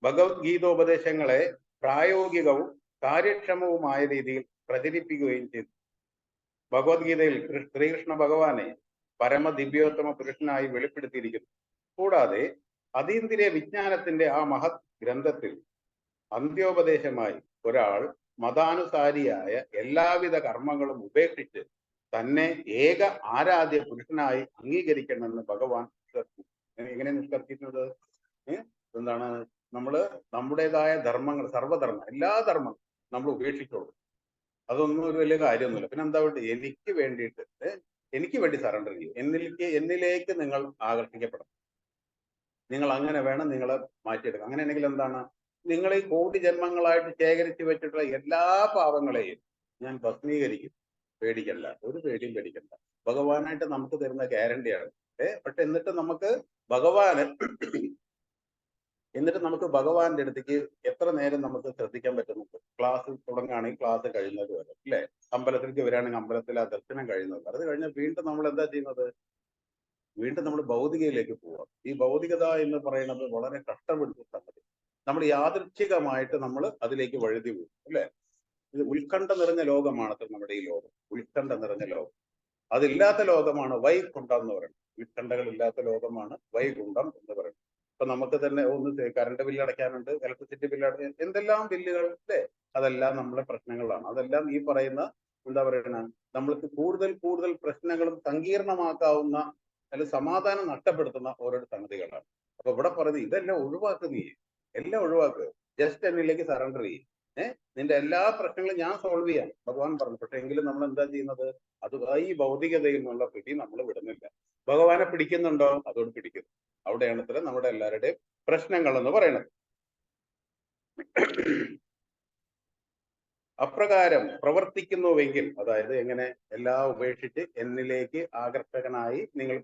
A: ഭഗവത്ഗീതോപദേശങ്ങളെ പ്രായോഗികവും കാര്യക്ഷമവുമായ രീതിയിൽ പ്രചരിപ്പിക്കുകയും ചെയ്തു. ഭഗവത്ഗീതയിൽ ശ്രീകൃഷ്ണ ഭഗവാനെ പരമദിവ്യോത്തമ പുരുഷനായി വെളിപ്പെടുത്തിയിരിക്കുന്നു. കൂടാതെ അതീന്ദ്രിയ വിജ്ഞാനത്തിന്റെ ആ മഹത് ഗ്രന്ഥത്തിൽ അന്ത്യോപദേശമായി ഒരാൾ മതാനുസാരിയായ എല്ലാവിധ കർമ്മങ്ങളും ഉപേക്ഷിച്ച് തന്നെ ഏക ആരാധ്യ പുരുഷനായി അംഗീകരിക്കണമെന്ന് ഭഗവാൻ എങ്ങനെ നിഷ്കർഷിക്കുന്നത്? എന്താണ്? നമ്മള് നമ്മുടേതായ ധർമ്മങ്ങൾ, സർവ്വധർമ്മം, എല്ലാ ധർമ്മങ്ങളും നമ്മൾ ഉപേക്ഷിച്ചോളൂ. അതൊന്നും ഒരു വലിയ കാര്യമൊന്നുമില്ല. പിന്നെ എന്താ വേണ്ടി? എനിക്ക് വേണ്ടിയിട്ട്, എനിക്ക് വേണ്ടി സറണ്ടർ ചെയ്യും. എന്നിലേക്ക് നിങ്ങൾ ആകർഷിക്കപ്പെടണം. നിങ്ങൾ അങ്ങനെ വേണം നിങ്ങളെ മാറ്റിയെടുക്കുക. അങ്ങനെയാണെങ്കിൽ എന്താണ്? നിങ്ങൾ ഈ കോടി ജന്മങ്ങളായിട്ട് ശേഖരിച്ചു വെച്ചിട്ടുള്ള എല്ലാ പാപങ്ങളെയും ഞാൻ ഭസ്മീകരിക്കും. പേടിക്കണ്ട, ഒരു പേടിയും പേടിക്കണ്ട. ഭഗവാനായിട്ട് നമുക്ക് തരുന്ന ഗ്യാരണ്ടിയാണ്. പക്ഷെ എന്നിട്ട് നമുക്ക് ഭഗവാന്റെ അടുത്തേക്ക് എത്ര നേരം നമുക്ക് ശ്രദ്ധിക്കാൻ പറ്റുന്നുണ്ട്? ക്ലാസ് തുടങ്ങുകയാണെങ്കിൽ ക്ലാസ് കഴിയുന്നത് വരെ, അല്ലെ? അമ്പലത്തിലേക്ക് വരികയാണെങ്കിൽ അമ്പലത്തിൽ ആ ദർശനം കഴിയുന്നത്. അത് കഴിഞ്ഞാൽ വീണ്ടും നമ്മൾ എന്താ ചെയ്യുന്നത്? വീണ്ടും നമ്മൾ ഭൗതികയിലേക്ക് പോവാം. ഈ ഭൗതികത എന്ന് പറയുന്നത് വളരെ കഷ്ടപ്പെടുന്ന സംഗതി. നമ്മൾ യാദൃച്ഛികമായിട്ട് നമ്മൾ അതിലേക്ക് വഴുതി പോകും, അല്ലെ? ഇത് ഉത്കണ്ഠ നിറഞ്ഞ ലോകമാണ് നമ്മുടെ ഈ ലോകം. ഉത്കണ്ഠ നിറഞ്ഞ ലോകം. അതില്ലാത്ത ലോകമാണ് വൈകുണ്ഠം എന്ന് പറയുന്നത്. ഉത്കണ്ഠകൾ ഇല്ലാത്ത ലോകമാണ് വൈകുണ്ഠം എന്ന് പറയുന്നത്. ഇപ്പൊ നമുക്ക് തന്നെ ഒന്ന് കറണ്ട് ബില്ല് അടയ്ക്കാനുണ്ട്, ഇലക്ട്രിസിറ്റി ബില്ല് അടയ്ക്കാൻ, എന്തെല്ലാം ബില്ലുകൾ, അല്ലേ? അതെല്ലാം നമ്മുടെ പ്രശ്നങ്ങളാണ്. അതെല്ലാം ഈ പറയുന്ന എന്താ പറയുക, നമ്മൾക്ക് കൂടുതൽ കൂടുതൽ പ്രശ്നങ്ങളും സങ്കീർണമാക്കാവുന്ന, അല്ലെങ്കിൽ സമാധാനം നഷ്ടപ്പെടുത്തുന്ന ഓരോ സംഗതികളാണ്. അപ്പൊ ഇവിടെ പറയുന്നത് ഇതെല്ലാം ഒഴിവാക്കുക. നീ എല്ലാം ഒഴിവാക്കുക. ജസ്റ്റ് എന്നിലേക്ക് സറണ്ടർ ചെയ്യും. നിന്റെ എല്ലാ പ്രശ്നങ്ങളും ഞാൻ സോൾവ് ചെയ്യാം, ഭഗവാൻ പറഞ്ഞു. പക്ഷെ എങ്കിലും നമ്മൾ എന്താ ചെയ്യുന്നത്? അത് ഈ ഭൗതികതയിൽ നിന്നുള്ള പിടി നമ്മൾ വിടുന്നില്ല. ഭഗവാനെ പിടിക്കുന്നുണ്ടോ? അതോട് പിടിക്കുന്നു. അവിടെയാണ് ഇത്ര നമ്മുടെ എല്ലാവരുടെയും പ്രശ്നങ്ങൾ എന്ന് പറയുന്നത്. അപ്രകാരം പ്രവർത്തിക്കുന്നുവെങ്കിൽ, അതായത് എങ്ങനെ? എല്ലാം ഉപേക്ഷിച്ച് എന്നിലേക്ക് ആകർഷകനായി നിങ്ങൾ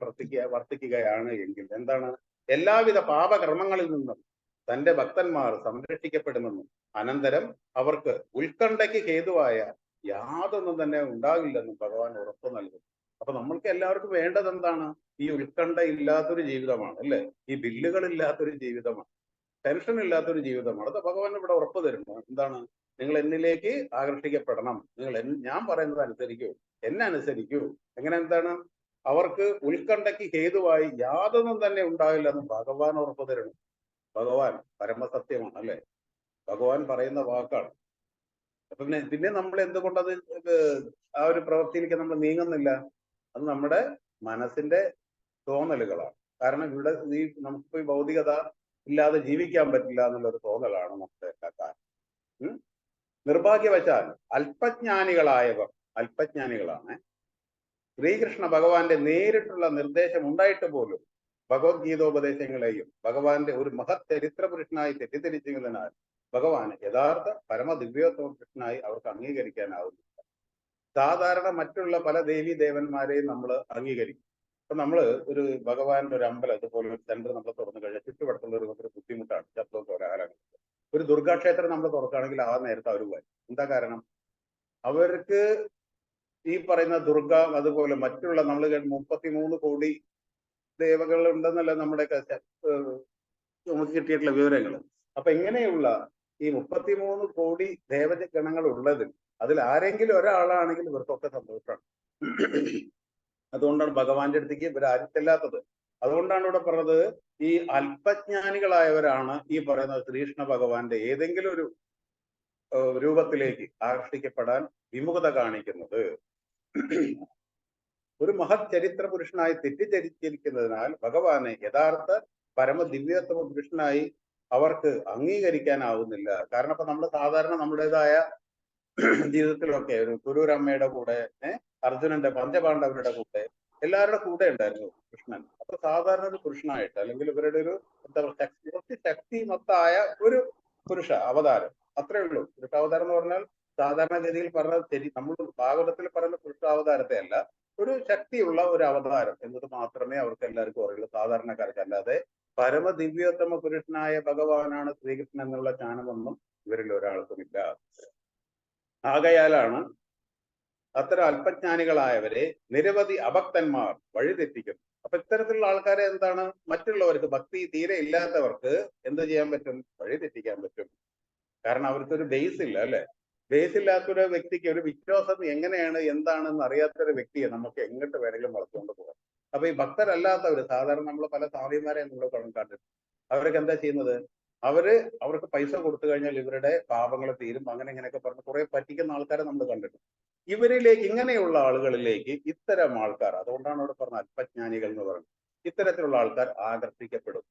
A: വർത്തിക്കുകയാണ് എങ്കിൽ എന്താണ്? എല്ലാവിധ പാപകർമ്മങ്ങളിൽ നിന്നും തന്റെ ഭക്തന്മാർ സംരക്ഷിക്കപ്പെടുമെന്നും അനന്തരം അവർക്ക് ഉത്കണ്ഠയ്ക്ക് ഹേതുവായ യാതൊന്നും തന്നെ ഉണ്ടാകില്ലെന്നും ഭഗവാൻ ഉറപ്പ് നൽകുന്നു. അപ്പൊ നമ്മൾക്ക് എല്ലാവർക്കും വേണ്ടത് എന്താണ്? ഈ ഉത്കണ്ഠ ഇല്ലാത്തൊരു ജീവിതമാണ്, അല്ലെ? ഈ ബില്ലുകൾ ഇല്ലാത്തൊരു ജീവിതമാണ്, ടെൻഷൻ ഇല്ലാത്തൊരു ജീവിതമാണ്. അത് ഭഗവാൻ ഇവിടെ ഉറപ്പ് തരുന്നു. എന്താണ്? നിങ്ങൾ എന്നിലേക്ക് ആകർഷിക്കപ്പെടണം. ഞാൻ പറയുന്നത് അനുസരിക്കൂ, എന്നെ അനുസരിക്കൂ. എങ്ങനെ? എന്താണ്? അവർക്ക് ഉത്കണ്ഠയ്ക്ക് ഹേതുവായി യാതൊന്നും തന്നെ ഉണ്ടാവില്ല എന്ന് ഭഗവാൻ ഉറപ്പ് തരണം. ഭഗവാൻ പരമസത്യമാണ്, അല്ലെ? ഭഗവാൻ പറയുന്ന വാക്കാണ്. അപ്പൊ പിന്നെ നമ്മൾ എന്തുകൊണ്ടത് ആ ഒരു പ്രവൃത്തിയിലേക്ക് നമ്മൾ നീങ്ങുന്നില്ല? അത് നമ്മുടെ മനസ്സിന്റെ തോന്നലുകളാണ്. കാരണം ഇവിടെ നമുക്ക് ഈ ഭൗതികത ഇല്ലാതെ ജീവിക്കാൻ പറ്റില്ല എന്നുള്ളൊരു തോന്നലാണ് നമ്മുടെ എല്ലാ കാര്യം. നിർഭാഗ്യവശാൽ അല്പജ്ഞാനികളാണ്. ശ്രീകൃഷ്ണ ഭഗവാന്റെ നേരിട്ടുള്ള നിർദ്ദേശം ഉണ്ടായിട്ട് പോലും ഭഗവത്ഗീതോപദേശങ്ങളെയും ഭഗവാന്റെ ഒരു മഹത് ചരിത്ര പുരുഷനായി തെറ്റിദ്ധരിച്ചതിനാൽ ഭഗവാൻ യഥാർത്ഥ പരമദിവ്യോത്തമ പുരുഷനായി അവർക്ക് അംഗീകരിക്കാനാവുന്നില്ല. സാധാരണ മറ്റുള്ള പല ദേവീ ദേവന്മാരെയും നമ്മൾ അംഗീകരിക്കും. അപ്പൊ നമ്മൾ ഒരു ഭഗവാന്റെ ഒരു അമ്പലം, അതുപോലെ ഒരു സെന്റർ നമ്മൾ തുറന്നു കഴിഞ്ഞാൽ ചുറ്റുവട്ടത്തുള്ളവർക്ക് ബുദ്ധിമുട്ടാണ്. ശബ്ദവും കോലാഹലങ്ങളും. ഒരു ദുർഗാക്ഷേത്രം നമ്മൾ തുറക്കുകയാണെങ്കിൽ ആ നേരത്തെ അവർ വരും. എന്താ കാരണം? അവർക്ക് ഈ പറയുന്ന ദുർഗ, അതുപോലെ മറ്റുള്ള നമ്മൾ 33 കോടി ദേവകൾ ഉണ്ടെന്നല്ല നമ്മുടെയൊക്കെ നമുക്ക് കിട്ടിയിട്ടുള്ള വിവരങ്ങൾ. അപ്പൊ ഇങ്ങനെയുള്ള ഈ 33 കോടി ദേവഗണങ്ങൾ ഉള്ളതിൽ അതിൽ ആരെങ്കിലും ഒരാളാണെങ്കിൽ ഇവർക്കൊക്കെ സന്തോഷമാണ്. അതുകൊണ്ടാണ് ഭഗവാന്റെ അടുത്തേക്ക് ഇവരാരും ചെല്ലാത്തത്. അതുകൊണ്ടാണ് ഇവിടെ പറഞ്ഞത്, ഈ അല്പജ്ഞാനികളായവരാണ് ഈ പറയുന്ന ശ്രീകൃഷ്ണ ഭഗവാന്റെ ഏതെങ്കിലും ഒരു രൂപത്തിലേക്ക് ആകർഷിക്കപ്പെടാൻ വിമുഖത കാണിക്കുന്നത്. ഒരു മഹത് ചരിത്ര പുരുഷനായി തെറ്റിദ്ധരിച്ചിരിക്കുന്നതിനാൽ ഭഗവാനെ യഥാർത്ഥ പരമദിവ്യോത്തമ പുരുഷനായി അവർക്ക് അംഗീകരിക്കാനാവുന്നില്ല. കാരണം ഇപ്പൊ നമ്മൾ സാധാരണ നമ്മുടേതായ ജീവിതത്തിലൊക്കെ ഒരു കുറൂരമ്മയുടെ കൂടെ, അർജുനന്റെ പഞ്ചപാണ്ഡവരുടെ കൂടെ, എല്ലാവരുടെ കൂടെ ഉണ്ടായിരുന്നു കൃഷ്ണൻ. അപ്പൊ സാധാരണ ഒരു പുരുഷനായിട്ട്, അല്ലെങ്കിൽ ഇവരുടെ ഒരു എന്താ പറയുക, ശക്തിമത്തായ ഒരു പുരുഷ അവതാരം, അത്രേ ഉള്ളൂ. പുരുഷാവതാരം എന്ന് പറഞ്ഞാൽ സാധാരണഗതിയിൽ പറഞ്ഞ നമ്മൾ ഭാഗവതത്തിൽ പറയുന്ന പുരുഷാവതാരത്തെ അല്ല, ഒരു ശക്തിയുള്ള ഒരു അവതാരം എന്നത് മാത്രമേ അവർക്ക് എല്ലാവർക്കും അറിയുള്ളൂ, സാധാരണക്കാർക്ക്. അല്ലാതെ പരമദിവ്യോത്തമ പുരുഷനായ ഭഗവാനാണ് ശ്രീകൃഷ്ണൻ എന്നുള്ള ജ്ഞാനമൊന്നും ഇവരിൽ ഒരാൾക്കുമില്ല. ആകയാലാണ് അത്തരം അല്പജ്ഞാനികളായവരെ നിരവധി അഭക്തന്മാർ വഴിതെറ്റിക്കുന്നു. അപ്പൊ ഇത്തരത്തിലുള്ള ആൾക്കാരെ എന്താണ്? മറ്റുള്ളവർക്ക്, ഭക്തി തീരെ ഇല്ലാത്തവർക്ക് എന്ത് ചെയ്യാൻ പറ്റും? വഴിതെറ്റിക്കാൻ പറ്റും. കാരണം അവർക്കൊരു ബേസ് ഇല്ല, അല്ലെ? ബേസ് ഇല്ലാത്തൊരു വ്യക്തിക്ക് ഒരു വിശ്വാസം എങ്ങനെയാണ്, എന്താണെന്ന് അറിയാത്തൊരു വ്യക്തിയെ നമുക്ക് എങ്ങോട്ട് വേണമെങ്കിലും വളർത്തുകൊണ്ട് പോകാം. അപ്പൊ ഈ ഭക്തരല്ലാത്തവര്, സാധാരണ നമ്മൾ പല സ്വാമിമാരെ നമ്മൾ കണ്ടിട്ടുണ്ട്. അവരൊക്കെ എന്താ ചെയ്യുന്നത്? അവർക്ക് പൈസ കൊടുത്തു കഴിഞ്ഞാൽ ഇവരുടെ പാപങ്ങൾ തീരും, അങ്ങനെ ഇങ്ങനെയൊക്കെ പറഞ്ഞ് കുറെ പറ്റിക്കുന്ന ആൾക്കാരെ നമ്മൾ കണ്ടിട്ടുണ്ട്. ഇവരിലേക്ക്, ഇങ്ങനെയുള്ള ആളുകളിലേക്ക് ഇത്തരം ആൾക്കാർ, അതുകൊണ്ടാണ് അവിടെ പറഞ്ഞ അല്പജ്ഞാനികൾ എന്ന് പറയുന്നത്, ഇത്തരത്തിലുള്ള ആൾക്കാർ ആകർഷിക്കപ്പെടും.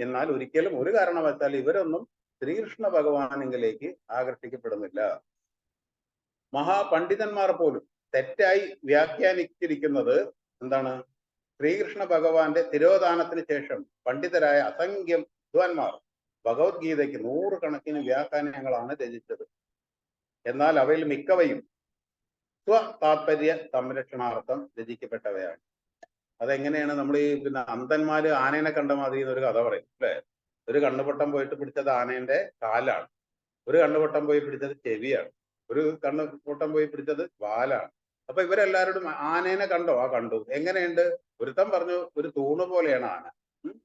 A: എന്നാൽ ഒരിക്കലും ഒരു കാരണവശാൽ ഇവരൊന്നും ശ്രീകൃഷ്ണ ഭഗവാനെങ്കിലേക്ക് ആകർഷിക്കപ്പെടുന്നില്ല. മഹാപണ്ഡിതന്മാർ പോലും തെറ്റായി വ്യാഖ്യാനിച്ചിരിക്കുന്നത് എന്താണ്? ശ്രീകൃഷ്ണ ഭഗവാന്റെ തിരോധാനത്തിന് ശേഷം പണ്ഡിതരായ അസംഖ്യം വിദ്വാൻമാർ ഭഗവത്ഗീതയ്ക്ക് 100 കണക്കിന് വ്യാഖ്യാനങ്ങളാണ് രചിച്ചത്. എന്നാൽ അവയിൽ മിക്കവയും സ്വതാത്പര്യ സംരക്ഷണാർത്ഥം രചിക്കപ്പെട്ടവയാണ്. അതെങ്ങനെയാണ്? നമ്മൾ ഈ അന്ധന്മാര് ആനേനെ കണ്ട മാതിരി എന്നൊരു കഥ പറയും അല്ലെ? ഒരു കണ്ണുപൊട്ടം പോയിട്ട് പിടിച്ചത് ആനേന്റെ കാലാണ്, ഒരു കണ്ണുപൊട്ടം പോയി പിടിച്ചത് ചെവിയാണ്, ഒരു കണ്ണുപൊട്ടം പോയി പിടിച്ചത് വാലാണ്. അപ്പൊ ഇവരെല്ലാവരോടും ആനേനെ കണ്ടോ? ആ കണ്ടു. എങ്ങനെയുണ്ട്? ഒരുത്തൻ പറഞ്ഞു ഒരു തൂണ് പോലെയാണ് ആന.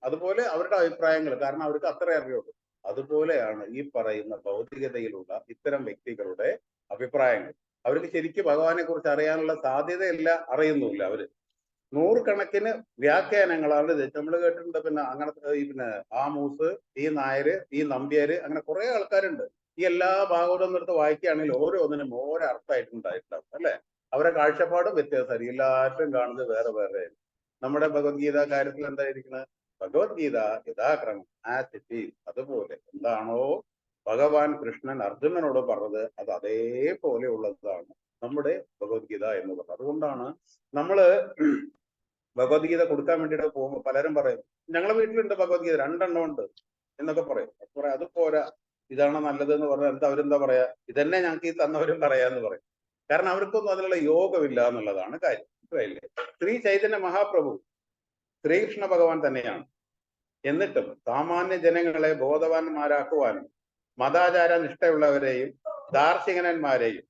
A: അതുപോലെ അവരുടെ അഭിപ്രായങ്ങൾ, കാരണം അവർക്ക് അത്രേ അറിയുള്ളൂ. അതുപോലെയാണ് ഈ പറയുന്ന ഭൗതികതയിലുള്ള ഇത്തരം വ്യക്തികളുടെ അഭിപ്രായങ്ങൾ. അവർക്ക് ശരിക്കും ഭഗവാനെ കുറിച്ച് അറിയാനുള്ള സാധ്യതയില്ല, അറിയുന്നുമില്ല. അവര് 100 കണക്കിന് വ്യാഖ്യാനങ്ങളാണ് നമ്മൾ കേട്ടിട്ടുണ്ട്. പിന്നെ അങ്ങനത്തെ ഈ ആമൂസ്, ഈ നായര്, ഈ നമ്പ്യാര്, അങ്ങനെ കുറെ ആൾക്കാരുണ്ട്. ഈ എല്ലാ ഭാഗവതം എടുത്ത് വായിക്കുകയാണെങ്കിൽ ഓരോന്നിനും ഓരോ അർത്ഥമായിട്ടുണ്ടായിട്ടുണ്ടാവും അല്ലെ? അവരുടെ കാഴ്ചപ്പാടും വ്യത്യാസമായിരിക്കും. എല്ലാവരും കാണുന്നത് വേറെ വേറെ. നമ്മുടെ ഭഗവത്ഗീത കാര്യത്തിൽ എന്തായിരിക്കുന്നത്? ഭഗവത്ഗീത യഥാക്രമം ആസ് ഇറ്റ് ഈസ്, അതുപോലെ എന്താണോ ഭഗവാൻ കൃഷ്ണൻ അർജുനനോട് പറഞ്ഞത് അത് അതേപോലെ ഉള്ളതാണ് നമ്മുടെ ഭഗവത്ഗീത എന്ന് പറഞ്ഞത്. അതുകൊണ്ടാണ് നമ്മള് ഭഗവത്ഗീത കൊടുക്കാൻ വേണ്ടിയിട്ട് പോകുമ്പോൾ പലരും പറയും ഞങ്ങളെ വീട്ടിലുണ്ട് ഭഗവത്ഗീത 2 എണ്ണം ഉണ്ട് എന്നൊക്കെ പറയും. അത് പോരാ, ഇതാണ് നല്ലത് എന്ന് പറഞ്ഞാൽ എന്താ അവരെന്താ പറയാ? ഇതന്നെ ഞങ്ങൾക്ക് ഈ തന്നവരും പറയാന്ന് പറയും. കാരണം അവർക്കൊന്നും അതിനുള്ള യോഗമില്ല എന്നുള്ളതാണ് കാര്യം. മനസ്സിലായില്ലേ? ശ്രീ ചൈതന്യ മഹാപ്രഭു ശ്രീകൃഷ്ണ ഭഗവാൻ തന്നെയാണ്. എന്നിട്ടും സാമാന്യ ജനങ്ങളെ ബോധവാന്മാരാക്കുവാനും മതാചാര നിഷ്ഠയുള്ളവരെയും ദാർശനികന്മാരെയും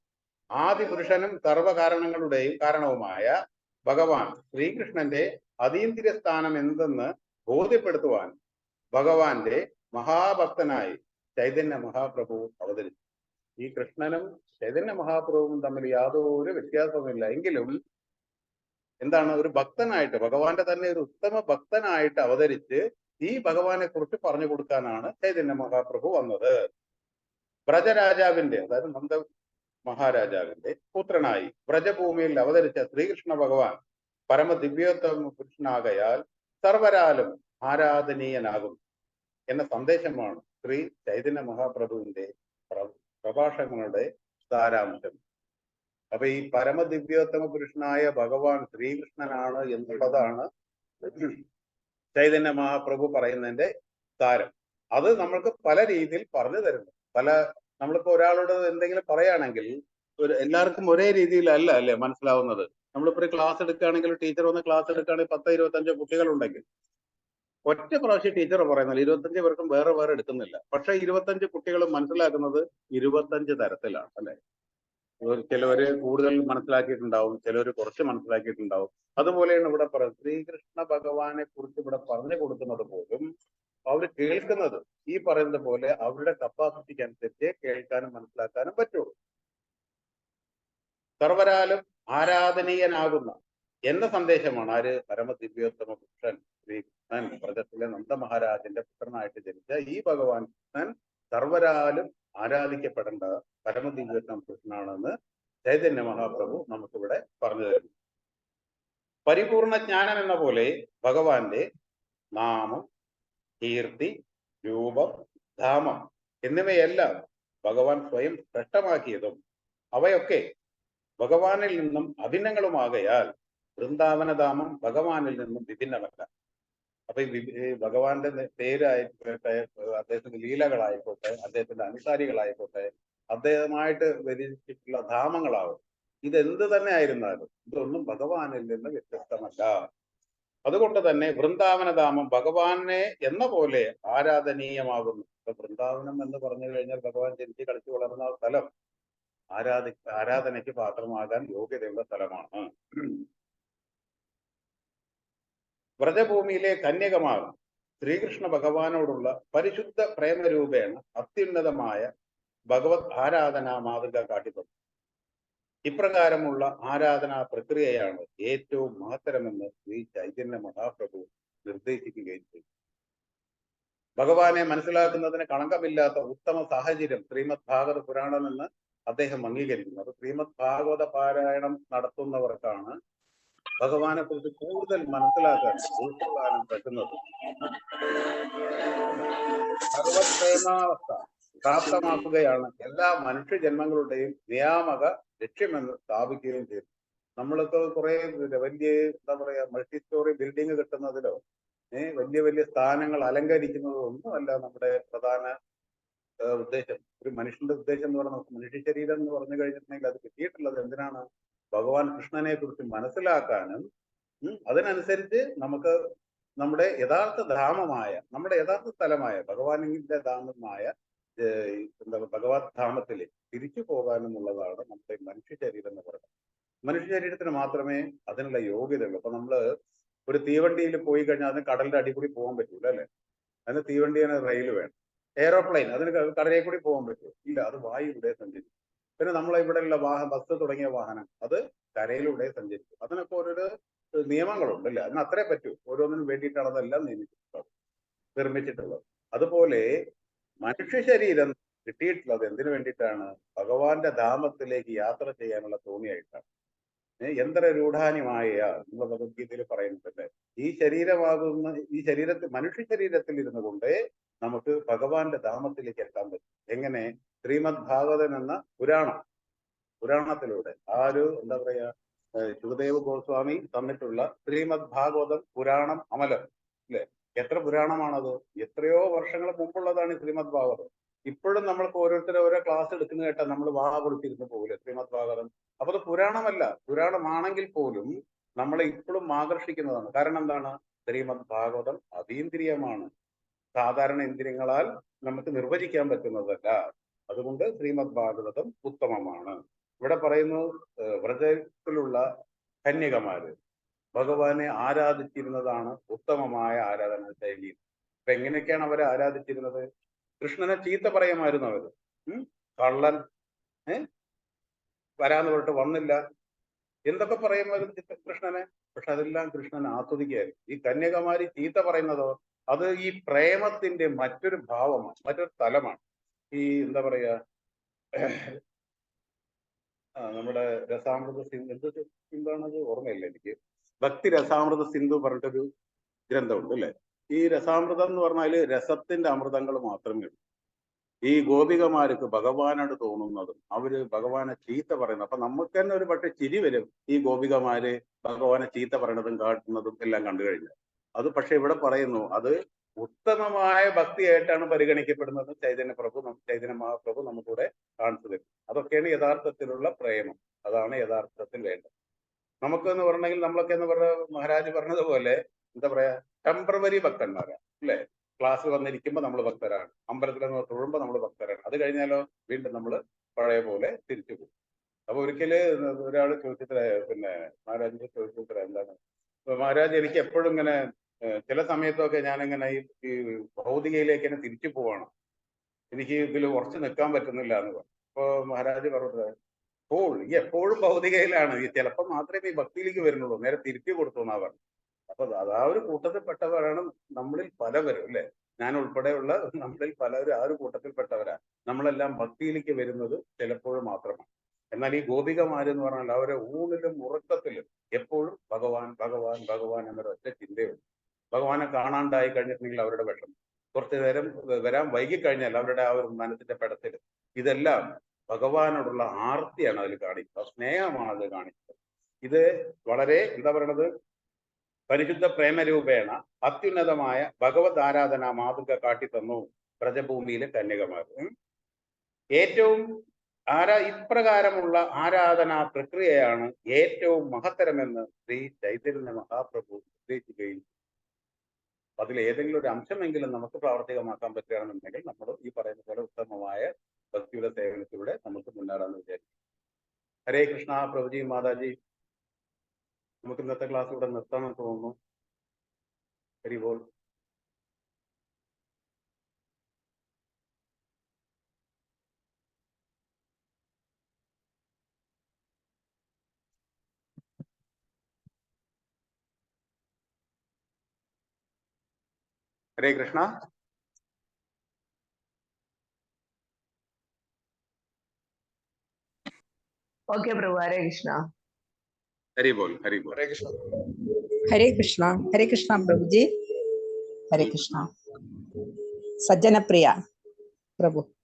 A: ആദിപുരുഷനും സർവകാരണങ്ങളുടെയും കാരണവുമായ ഭഗവാൻ ശ്രീകൃഷ്ണന്റെ അതീന്ദ്രിയ സ്ഥാനം എന്തെന്ന് ബോധ്യപ്പെടുത്തുവാൻ ഭഗവാന്റെ മഹാഭക്തനായി ചൈതന്യ മഹാപ്രഭു അവതരിച്ചു. ഈ കൃഷ്ണനും ചൈതന്യ മഹാപ്രഭുവും തമ്മിൽ യാതൊരു വ്യത്യാസവുമില്ല. എങ്കിലും എന്താണ്? ഒരു ഭക്തനായിട്ട്, ഭഗവാന്റെ തന്നെ ഒരു ഉത്തമ ഭക്തനായിട്ട് അവതരിച്ച് ഈ ഭഗവാനെ കുറിച്ച് പറഞ്ഞു കൊടുക്കാനാണ് ചൈതന്യ മഹാപ്രഭു വന്നത്. വ്രജരാജാവിന്റെ, അതായത് നന്ദ മഹാരാജാവിന്റെ പുത്രനായി വ്രജഭൂമിയിൽ അവതരിച്ച ശ്രീകൃഷ്ണ ഭഗവാൻ പരമദിവ്യോത്തമ പുരുഷനാകയാൽ സർവരാലും ആരാധനീയനാകും എന്ന സന്ദേശമാണ് ശ്രീ ചൈതന്യ മഹാപ്രഭുവിന്റെ പ്രഭാഷണങ്ങളുടെ സാരാംശം. അപ്പൊ ഈ പരമദിവ്യോത്തമ പുരുഷനായ ഭഗവാൻ ശ്രീകൃഷ്ണനാണ് എന്നുള്ളതാണ് ചൈതന്യ മഹാപ്രഭു പറയുന്നതിന്റെ സാരം. അത് നമ്മൾക്ക് പല രീതിയിൽ പറഞ്ഞു തരുന്നു. നമ്മളിപ്പോ ഒരാളോട് എന്തെങ്കിലും പറയുകയാണെങ്കിൽ എല്ലാവർക്കും ഒരേ രീതിയിലല്ല അല്ലേ മനസ്സിലാവുന്നത്. നമ്മളിപ്പോ ഒരു ക്ലാസ് എടുക്കുകയാണെങ്കിൽ, ടീച്ചർ വന്ന് ക്ലാസ് എടുക്കുകയാണെങ്കിൽ 10-25 കുട്ടികളുണ്ടെങ്കിൽ ഒറ്റ പ്രാവശ്യം ടീച്ചർ പറയുന്നില്ല, 25 പേർക്കും വേറെ വേറെ എടുക്കുന്നില്ല. പക്ഷെ 25 കുട്ടികളും മനസ്സിലാക്കുന്നത് 25 തരത്തിലാണ് അല്ലെ? ചിലവര് കൂടുതൽ മനസ്സിലാക്കിയിട്ടുണ്ടാവും, ചിലവർ കുറച്ച് മനസ്സിലാക്കിയിട്ടുണ്ടാവും. അതുപോലെയാണ് ഇവിടെ പറയുന്നത്. ശ്രീകൃഷ്ണ ഭഗവാനെ കുറിച്ച് ഇവിടെ പറഞ്ഞു കൊടുക്കുന്നത് പോലും അവർ കേൾക്കുന്നത് ഈ പറയുന്നത് പോലെ അവരുടെ കപ്പാസിറ്റിക്ക് അനുസരിച്ച് കേൾക്കാനും മനസ്സിലാക്കാനും പറ്റുള്ളൂ. സർവരാലും ആരാധനീയനാകുന്ന എന്ന സന്ദേശമാണ് ആര്? പരമദിവ്യോത്തമ പുരുഷൻ ശ്രീകൃഷ്ണൻ, വ്രജത്തിലെ നന്ദമഹാരാജന്റെ പുത്രനായിട്ട് ജനിച്ച ഈ ഭഗവാൻ കൃഷ്ണൻ സർവരാലും ആരാധിക്കപ്പെടേണ്ട പരമദിവ്യോത്തമ പുരുഷനാണെന്ന് ചൈതന്യ മഹാപ്രഭു നമുക്കിവിടെ പറഞ്ഞു തരുന്നു. പരിപൂർണ ജ്ഞാനം എന്ന പോലെ ഭഗവാന്റെ നാമം, കീർത്തി, രൂപം, ധാമം എന്നിവയെല്ലാം ഭഗവാൻ സ്വയം സ്പഷ്ടമാക്കിയതും അവയൊക്കെ ഭഗവാനിൽ നിന്നും അഭിന്നങ്ങളുമാകയാൽ വൃന്ദാവനധാമം ഭഗവാനിൽ നിന്നും വിഭിന്നമല്ല. അപ്പൊ ഈ ഭഗവാന്റെ പേരായിക്കോട്ടെ, അദ്ദേഹത്തിന്റെ ലീലകളായിക്കോട്ടെ, അദ്ദേഹത്തിന്റെ അനുസാരികളായിക്കോട്ടെ, അദ്ദേഹമായിട്ട് വ്യതിരിച്ചിട്ടുള്ള ധാമങ്ങളാവും, ഇതെന്ത് തന്നെ ആയിരുന്നാലും ഇതൊന്നും ഭഗവാനിൽ നിന്ന് വ്യത്യസ്തമല്ല. അതുകൊണ്ട് തന്നെ വൃന്ദാവനധാമം ഭഗവാനെ എന്ന പോലെ ആരാധനീയമാകുന്നു. ഇപ്പൊ വൃന്ദാവനം എന്ന് പറഞ്ഞു കഴിഞ്ഞാൽ ഭഗവാൻ ജനിച്ച് കളിച്ചു വളർന്ന സ്ഥലം, ആരാധനയ്ക്ക് പാത്രമാകാൻ യോഗ്യതയുള്ള സ്ഥലമാണ്. വ്രജഭൂമിയിലെ കന്യകമാർ ശ്രീകൃഷ്ണ ഭഗവാനോടുള്ള പരിശുദ്ധ പ്രേമരൂപേണ അത്യുന്നതമായ ഭഗവത് ആരാധനാ മാതൃക കാട്ടിത്തന്നു. ഇപ്രകാരമുള്ള ആരാധനാ പ്രക്രിയയാണ് ഏറ്റവും മഹത്തരമെന്ന് ശ്രീ ചൈതന്യ മഹാപ്രഭു നിർദ്ദേശിക്കുകയും ചെയ്തു. ഭഗവാനെ മനസ്സിലാക്കുന്നതിന് കളങ്കമില്ലാത്ത ഉത്തമ സാഹചര്യം ശ്രീമദ് ഭാഗവത പുരാണം എന്ന് അദ്ദേഹം അംഗീകരിക്കുന്നു. അത് ശ്രീമദ് ഭാഗവത പാരായണം നടത്തുന്നവർക്കാണ് ഭഗവാനെ കുറിച്ച് കൂടുതൽ മനസ്സിലാക്കാനും ഉൾക്കൊള്ളാനും പറ്റുന്നത്. ഭഗവത് പ്രേമാവസ്ഥ പ്രാപ്തമാക്കുകയാണ് എല്ലാ മനുഷ്യ ജന്മങ്ങളുടെയും നിയാമക ലക്ഷ്യമെന്ന് സ്ഥാപിക്കുകയും ചെയ്തു. നമ്മൾക്ക് കുറെ വലിയ എന്താ പറയാ മൾട്ടി സ്റ്റോറി ബിൽഡിംഗ് കിട്ടുന്നതിലോ വലിയ വലിയ സ്ഥാനങ്ങൾ അലങ്കരിക്കുന്നതോ ഒന്നുമല്ല നമ്മുടെ പ്രധാന ഉദ്ദേശം. ഒരു മനുഷ്യന്റെ ഉദ്ദേശം എന്ന് പറഞ്ഞാൽ നമുക്ക് മനുഷ്യ ശരീരം എന്ന് പറഞ്ഞു കഴിഞ്ഞിട്ടുണ്ടെങ്കിൽ അത് കിട്ടിയിട്ടുള്ളത് എന്തിനാണ്? ഭഗവാൻ കൃഷ്ണനെ കുറിച്ച് മനസ്സിലാക്കാനും അതിനനുസരിച്ച് നമുക്ക് നമ്മുടെ യഥാർത്ഥ ധാമമായ നമ്മുടെ യഥാർത്ഥ സ്ഥലമായ ഭഗവാനിന്റെ ധാമമായ എന്താ ഭഗവത് ധാമത്തിൽ തിരിച്ചു പോകാനുമുള്ളതാണ് നമ്മുടെ മനുഷ്യ ശരീരം എന്ന് പറയുന്നത്. മനുഷ്യ ശരീരത്തിന് മാത്രമേ അതിനുള്ള യോഗ്യതയുള്ളൂ. അപ്പൊ നമ്മള് ഒരു തീവണ്ടിയിൽ പോയി കഴിഞ്ഞാൽ അതിന് കടലിന്റെ അടി കൂടി പോകാൻ പറ്റൂല അല്ലെ? അതിന് തീവണ്ടിയാണ് റെയിൽ വേണം. എയറോപ്ലെയിൻ അതിന് കടലിൽ കൂടി പോകാൻ പറ്റുമോ? ഇല്ല, അത് വായുവിടെ സഞ്ചരിക്കും. പിന്നെ നമ്മളെ ഇവിടെയുള്ള ബസ് തുടങ്ങിയ വാഹനം അത് കരയിലൂടെ സഞ്ചരിക്കും. അതിനൊക്കെ ഓരോരോ നിയമങ്ങളുണ്ട് അല്ലെ? അതിന് അത്രേ പറ്റൂ. ഓരോന്നിനും വേണ്ടിയിട്ടാണ് അതെല്ലാം നിർമ്മിച്ചിട്ടുള്ളത്. അതുപോലെ മനുഷ്യ ശരീരം കിട്ടിയിട്ടുള്ളത് എന്തിനു വേണ്ടിയിട്ടാണ്? ഭഗവാന്റെ ധാമത്തിലേക്ക് യാത്ര ചെയ്യാനുള്ള തോണിയായിട്ടാണ്. യന്ത്രരൂഢാനിമായ നമ്മൾ ഭഗവത്ഗീതയിൽ പറയുന്നുണ്ടല്ലേ, ഈ ശരീരത്തിൽ മനുഷ്യ ശരീരത്തിൽ ഇരുന്നു കൊണ്ട് നമുക്ക് ഭഗവാന്റെ ധാമത്തിലേക്ക് എത്താൻ പറ്റും. എങ്ങനെ? ശ്രീമദ് ഭാഗവതൻ എന്ന പുരാണത്തിലൂടെ ആ ഒരു എന്താ പറയാ ശുകദേവ് ഗോസ്വാമി തന്നിട്ടുള്ള ശ്രീമദ് ഭാഗവതം പുരാണം അമലം അല്ലെ? എത്ര പുരാണമാണത്? എത്രയോ വർഷങ്ങൾ മുമ്പുള്ളതാണ് ഈ ശ്രീമദ് ഭാഗവതം. ഇപ്പോഴും നമ്മൾക്ക് ഓരോരുത്തരും ഓരോ ക്ലാസ് എടുക്കുന്ന കേട്ടാൽ നമ്മൾ വാ കൊടുത്തിരുന്ന് പോകില്ല ശ്രീമദ് ഭാഗവതം. അപ്പൊ അത് പുരാണമല്ല. പുരാണമാണെങ്കിൽ പോലും നമ്മളെ ഇപ്പോഴും ആകർഷിക്കുന്നതാണ്. കാരണം എന്താണ്? ശ്രീമദ് ഭാഗവതം അതീന്ദ്രിയമാണ്. സാധാരണ ഇന്ദ്രിയങ്ങളാൽ നമുക്ക് നിർവചിക്കാൻ പറ്റുന്നതല്ല. അതുകൊണ്ട് ശ്രീമദ് ഭാഗവതം ഉത്തമമാണ്. ഇവിടെ പറയുന്നു വ്രജത്തിലുള്ള കന്യകമാര് ഭഗവാനെ ആരാധിച്ചിരുന്നതാണ് ഉത്തമമായ ആരാധനാ ശൈലി. അപ്പൊ എങ്ങനെയൊക്കെയാണ് അവരെ ആരാധിച്ചിരുന്നത്? കൃഷ്ണനെ ചീത്ത പറയുമായിരുന്നു അവര്. കള്ളൻ വരാന്ന് പറഞ്ഞിട്ട് വന്നില്ല എന്തൊക്കെ പറയുമായിരുന്നു കൃഷ്ണനെ. പക്ഷെ അതെല്ലാം കൃഷ്ണൻ ആസ്വദിക്കുകയായിരുന്നു. ഈ കന്യകമാരി ചീത്ത പറയുന്നതോ അത് ഈ പ്രേമത്തിന്റെ മറ്റൊരു ഭാവമാണ്, മറ്റൊരു തലമാണ്. ഈ എന്താ പറയാ നമ്മുടെ രസാമൃത സിന്ധു എന്ത് സിന്ധാണത് ഓർമ്മയില്ല എനിക്ക്. ഭക്തി രസാമൃത സിന്ധു പറഞ്ഞിട്ടൊരു ഗ്രന്ഥമുണ്ട് അല്ലെ? ഈ രസാമൃതം എന്ന് പറഞ്ഞാല് രസത്തിന്റെ അമൃതങ്ങൾ മാത്രമേ ഉള്ളൂ. ഈ ഗോപികമാർക്ക് ഭഗവാനോട് തോന്നുന്നതും അവര് ഭഗവാനെ ചീത്ത പറയുന്നത്. അപ്പൊ നമുക്ക് തന്നെ ഒരു പക്ഷെ ചിരി വരും ഈ ഗോപികമാര് ഭഗവാനെ ചീത്ത പറയുന്നതും കാട്ടുന്നതും എല്ലാം കണ്ടു കഴിഞ്ഞാൽ. അത് പക്ഷെ ഇവിടെ പറയുന്നു അത് ഉത്തമമായ ഭക്തിയായിട്ടാണ് പരിഗണിക്കപ്പെടുന്നത്. ചൈതന്യ മഹാപ്രഭു നമുക്കിവിടെ കാണിച്ചു തരും. അതൊക്കെയാണ് യഥാർത്ഥത്തിലുള്ള പ്രേമം. അതാണ് യഥാർത്ഥത്തിൽ വേണ്ടത്. നമുക്കെന്ന് പറഞ്ഞെങ്കിൽ നമ്മളൊക്കെ എന്ന് പറഞ്ഞ മഹാരാജ് പറഞ്ഞതുപോലെ എന്താ പറയാ ടെമ്പറവറി ഭക്തന്മാരാണ് അല്ലെ? ക്ലാസ് വന്നിരിക്കുമ്പോൾ നമ്മൾ ഭക്തരാണ്, അമ്പലത്തിൽ നിന്ന് തൊഴുമ്പോൾ നമ്മൾ ഭക്തരാണ്. അത് കഴിഞ്ഞാലോ വീണ്ടും നമ്മൾ പഴയ പോലെ തിരിച്ചു പോകും. അപ്പൊ ഒരിക്കല് ഒരാൾ ചോദിച്ചിട്ട് പിന്നെ മഹാരാജിന്റെ ചോദിച്ചിട്ട് എന്താണ് മഹാരാജ് എനിക്ക് എപ്പോഴും ഇങ്ങനെ ചില സമയത്തൊക്കെ ഞാനിങ്ങനെ ഈ ഭൗതികയിലേക്ക് തന്നെ തിരിച്ചു പോവാണ്, എനിക്ക് ഇതിൽ ഉറച്ചു നിൽക്കാൻ പറ്റുന്നില്ല എന്ന് പറഞ്ഞു. അപ്പൊ മഹാരാജ് പറഞ്ഞത് ഈ എപ്പോഴും ഭൗതികയിലാണ്, ഈ ചിലപ്പോൾ മാത്രമേ ഈ ഭക്തിയിലേക്ക് വരുന്നുള്ളൂ, നേരെ തിരിച്ചു കൊടുത്തു എന്നാ പറഞ്ഞു. അപ്പൊ ആ ഒരു കൂട്ടത്തിൽപ്പെട്ടവരാണ് നമ്മളിൽ പലവരും അല്ലെ? ഞാൻ ഉൾപ്പെടെയുള്ള നമ്മളിൽ പലരും ആ ഒരു കൂട്ടത്തിൽപ്പെട്ടവരാണ്. നമ്മളെല്ലാം ഭക്തിയിലേക്ക് വരുന്നത് ചിലപ്പോഴും മാത്രമാണ്. എന്നാൽ ഈ ഗോപികമാരെന്ന് പറഞ്ഞാൽ അവരെ ഊണിലും ഉറക്കത്തിലും എപ്പോഴും ഭഗവാൻ ഭഗവാൻ ഭഗവാൻ എന്നൊരു ഒറ്റ ചിന്തയുണ്ട്. ഭഗവാനെ കാണാണ്ടായി കഴിഞ്ഞിട്ടുണ്ടെങ്കിൽ അവരുടെ വിഷമം, കുറച്ചു നേരം വരാൻ വൈകിക്കഴിഞ്ഞാൽ അവരുടെ ആ ഒരു മനസ്സിന്റെ പെടത്തിൽ ഇതെല്ലാം ഭഗവാനോടുള്ള ആർത്തിയാണ് അതിൽ കാണിക്കുന്നത്, സ്നേഹമാണ് അതിൽ കാണിക്കുന്നത്. ഇത് വളരെ എന്താ പറയണത് പരിശുദ്ധ പ്രേമരൂപേണ അത്യുന്നതമായ ഭഗവത് ആരാധന മാതൃക കാട്ടിത്തന്നു വ്രജഭൂമിയിലെ കന്യകമാർ. ഏറ്റവും ഇപ്രകാരമുള്ള ആരാധനാ പ്രക്രിയയാണ് ഏറ്റവും മഹത്തരമെന്ന് ശ്രീ ചൈതന്യ മഹാപ്രഭു ഉദ്ദേശിക്കുകയും അതിൽ ഏതെങ്കിലും ഒരു അംശമെങ്കിലും നമുക്ക് പ്രാവർത്തികമാക്കാൻ പറ്റുകയാണെന്നുണ്ടെങ്കിൽ നമ്മൾ ഈ പറയുന്ന പോലെ ഉത്തമമായ ഭക്തിയുടെ സേവനത്തിലൂടെ നമുക്ക് മുന്നേറാമെന്ന് വിചാരിക്കും. ഹരേ കൃഷ്ണ. പ്രഭുജി മാതാജി, നമുക്ക് ഇന്നത്തെ ക്ലാസ് ഇവിടെ നിർത്താമെന്ന് തോന്നുന്നു. ഹരി ബോൾ. ഹരേ കൃഷ്ണ.
B: ഓക്കെ പ്രഭു, ഹരേ കൃഷ്ണ.
A: ഹരി ബോൾ, ഹരി ബോൾ.
C: ഹരേ കൃഷ്ണ.
D: ഹരേ കൃഷ്ണ. ഹരേ കൃഷ്ണ പ്രഭുജി. ഹരേ കൃഷ്ണ. സജ്ജനപ്രിയ പ്രഭു.